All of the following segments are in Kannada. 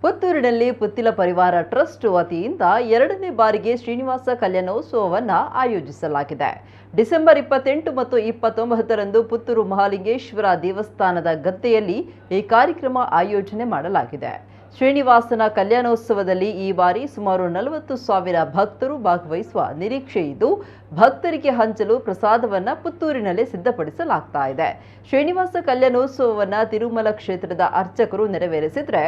ಪುತ್ತೂರಿನಲ್ಲಿ ಪುತ್ತಿಲ ಪರಿವಾರ ಟ್ರಸ್ಟ್ ವತಿಯಿಂದ 2ನೇ ಬಾರಿಗೆ ಶ್ರೀನಿವಾಸ ಕಲ್ಯಾಣೋತ್ಸವವನ್ನು ಆಯೋಜಿಸಲಾಗಿದೆ. ಡಿಸೆಂಬರ್ 28 ಮತ್ತು 29ರಂದು ಪುತ್ತೂರು ಮಹಾಲಿಂಗೇಶ್ವರ ದೇವಸ್ಥಾನದ ಗದ್ದೆಯಲ್ಲಿ ಈ ಕಾರ್ಯಕ್ರಮ ಆಯೋಜನೆ ಮಾಡಲಾಗಿದೆ. ಶ್ರೀನಿವಾಸನ ಕಲ್ಯಾಣೋತ್ಸವದಲ್ಲಿ ಈ ಬಾರಿ ಸುಮಾರು 40,000 ಭಕ್ತರು ಭಾಗವಹಿಸುವ ನಿರೀಕ್ಷೆ ಇದ್ದು, ಭಕ್ತರಿಗೆ ಹಂಚಲು ಪ್ರಸಾದವನ್ನು ಪುತ್ತೂರಿನಲ್ಲೇ ಸಿದ್ಧಪಡಿಸಲಾಗ್ತಾ ಇದೆ. ಶ್ರೀನಿವಾಸ ಕಲ್ಯಾಣೋತ್ಸವವನ್ನು ತಿರುಮಲ ಕ್ಷೇತ್ರದ ಅರ್ಚಕರು ನೆರವೇರಿಸಿದ್ರೆ,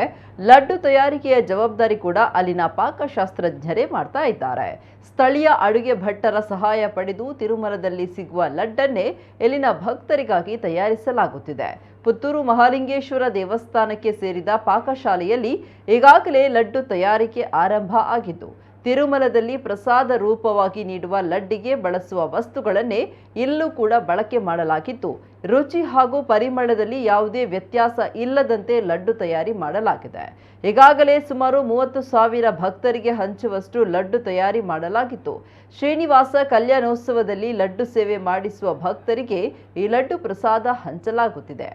ಲಡ್ಡು ತಯಾರಿಕೆಯ ಜವಾಬ್ದಾರಿ ಕೂಡ ಅಲ್ಲಿನ ಪಾಕಶಾಸ್ತ್ರಜ್ಞರೇ ಮಾಡ್ತಾ ಇದ್ದಾರೆ. ಸ್ಥಳೀಯ ಅಡುಗೆ ಭಟ್ಟರ ಸಹಾಯ ಪಡೆದು ತಿರುಮಲದಲ್ಲಿ ಸಿಗುವ ಲಡ್ಡನ್ನೇ ಇಲ್ಲಿನ ಭಕ್ತರಿಗಾಗಿ ತಯಾರಿಸಲಾಗುತ್ತಿದೆ. ಪುತ್ತೂರು ಮಹಾಲಿಂಗೇಶ್ವರ ದೇವಸ್ಥಾನಕ್ಕೆ ಸೇರಿದ ಪಾಕಶಾಲೆಯಲ್ಲಿ ಈಗಾಗಲೇ ಲಡ್ಡು ತಯಾರಿಕೆ ಆರಂಭ ಆಗಿದ್ದು, ತಿರುಮಲದಲ್ಲಿ ಪ್ರಸಾದ ರೂಪವಾಗಿ ನೀಡುವ ಲಡ್ಡಿಗೆ ಬಳಸುವ ವಸ್ತುಗಳನ್ನೇ ಇಲ್ಲೂ ಕೂಡ ಬಳಕೆ ಮಾಡಲಾಗಿದ್ದು, ರುಚಿ ಹಾಗೂ ಪರಿಮಳದಲ್ಲಿ ಯಾವುದೇ ವ್ಯತ್ಯಾಸ ಇಲ್ಲದಂತೆ ಲಡ್ಡು ತಯಾರಿ ಮಾಡಲಾಗಿದೆ. ಈಗಾಗಲೇ ಸುಮಾರು 30,000 ಭಕ್ತರಿಗೆ ಹಂಚುವಷ್ಟು ಲಡ್ಡು ತಯಾರಿ ಮಾಡಲಾಗಿತ್ತು. ಶ್ರೀನಿವಾಸ ಕಲ್ಯಾಣೋತ್ಸವದಲ್ಲಿ ಲಡ್ಡು ಸೇವೆ ಮಾಡಿಸುವ ಭಕ್ತರಿಗೆ ಈ ಲಡ್ಡು ಪ್ರಸಾದ ಹಂಚಲಾಗುತ್ತಿದೆ.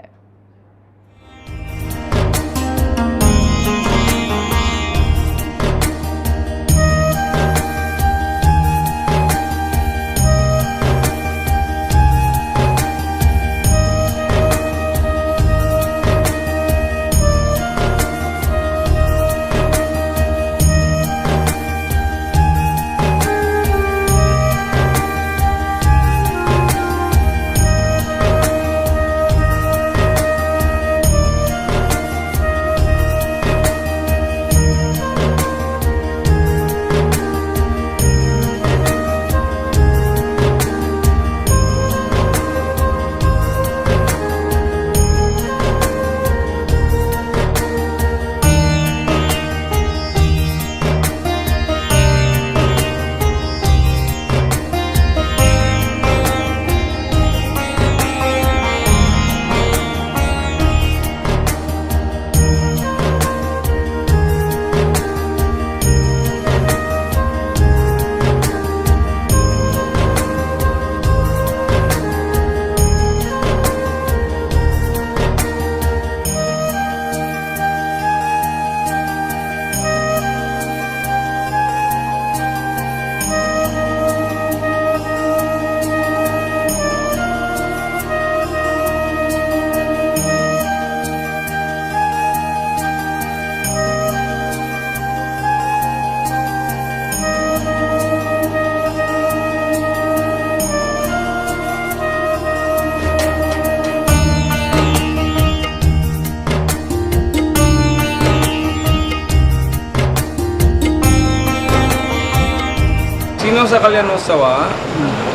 ಶ್ರೀನಿವಾಸ ಕಲ್ಯಾಣೋತ್ಸವ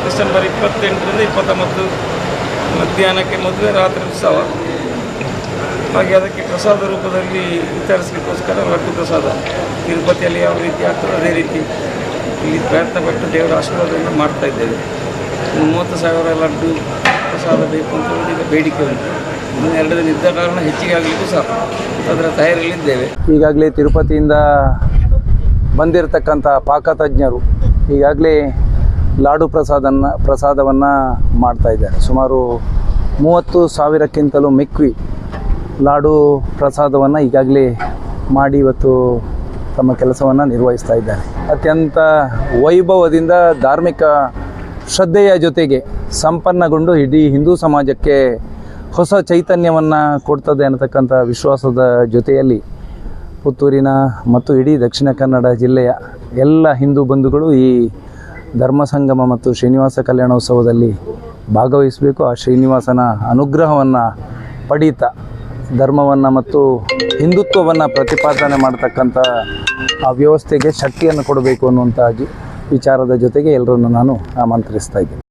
ಡಿಸೆಂಬರ್ 28ರಿಂದ 29 ಮಧ್ಯಾಹ್ನಕ್ಕೆ ಮದುವೆ, ರಾತ್ರಿ ಉತ್ಸವ. ಹಾಗೆ ಅದಕ್ಕೆ ಪ್ರಸಾದ ರೂಪದಲ್ಲಿ ವಿತರಿಸಲಿಕ್ಕೋಸ್ಕರ ಲಡ್ಡು ಪ್ರಸಾದ ತಿರುಪತಿಯಲ್ಲಿ ಯಾವ ರೀತಿ ಆಗ್ತದೆ ಅದೇ ರೀತಿ ಇಲ್ಲಿ ಪ್ರಯತ್ನಪಟ್ಟು ದೇವರ ಆಶೀರ್ವಾದವನ್ನು ಮಾಡ್ತಾ ಇದ್ದೇವೆ. 30,000 ಲಡ್ಡು ಪ್ರಸಾದ ಬೇಕು ಅಂತ ಹೇಳಿ ಈಗ ಬೇಡಿಕೆ ಉಂಟು. ಇನ್ನು 2 ದಿನ ಇದ್ದ ಕಾರಣ ಹೆಚ್ಚಿಗೆ ಆಗಲಿಕ್ಕೂ ಸಹ ಅದರ ತಯಾರಿಯಲ್ಲಿದ್ದೇವೆ. ಈಗಾಗಲೇ ತಿರುಪತಿಯಿಂದ ಬಂದಿರತಕ್ಕಂಥ ಪಾಕತಜ್ಞರು ಈಗಾಗಲೇ ಲಾಡು ಪ್ರಸಾದವನ್ನು ಮಾಡ್ತಾ ಇದ್ದಾರೆ. ಸುಮಾರು 30,000ಕ್ಕಿಂತಲೂ ಮಿಕ್ವಿ ಲಾಡು ಪ್ರಸಾದವನ್ನು ಈಗಾಗಲೇ ಮಾಡಿ ಇವತ್ತು ತಮ್ಮ ಕೆಲಸವನ್ನು ನಿರ್ವಹಿಸ್ತಾ ಇದ್ದಾರೆ. ಅತ್ಯಂತ ವೈಭವದಿಂದ ಧಾರ್ಮಿಕ ಶ್ರದ್ಧೆಯ ಜೊತೆಗೆ ಸಂಪನ್ನಗೊಂಡು ಇಡೀ ಹಿಂದೂ ಸಮಾಜಕ್ಕೆ ಹೊಸ ಚೈತನ್ಯವನ್ನು ಕೊಡ್ತದೆ ಅನ್ನತಕ್ಕಂಥ ವಿಶ್ವಾಸದ ಜೊತೆಯಲ್ಲಿ ಪುತ್ತೂರಿನ ಮತ್ತು ಇಡೀ ದಕ್ಷಿಣ ಕನ್ನಡ ಜಿಲ್ಲೆಯ ಎಲ್ಲ ಹಿಂದೂ ಬಂಧುಗಳು ಈ ಧರ್ಮ ಸಂಗಮ ಮತ್ತು ಶ್ರೀನಿವಾಸ ಕಲ್ಯಾಣೋತ್ಸವದಲ್ಲಿ ಭಾಗವಹಿಸಬೇಕು. ಆ ಶ್ರೀನಿವಾಸನ ಅನುಗ್ರಹವನ್ನು ಪಡೀತಾ ಧರ್ಮವನ್ನು ಮತ್ತು ಹಿಂದುತ್ವವನ್ನು ಪ್ರತಿಪಾದನೆ ಮಾಡತಕ್ಕಂಥ ಆ ವ್ಯವಸ್ಥೆಗೆ ಶಕ್ತಿಯನ್ನು ಕೊಡಬೇಕು ಅನ್ನುವಂಥ ವಿಚಾರದ ಜೊತೆಗೆ ಎಲ್ಲರನ್ನು ನಾನು ಆಮಂತ್ರಿಸ್ತಾ ಇದ್ದೀನಿ.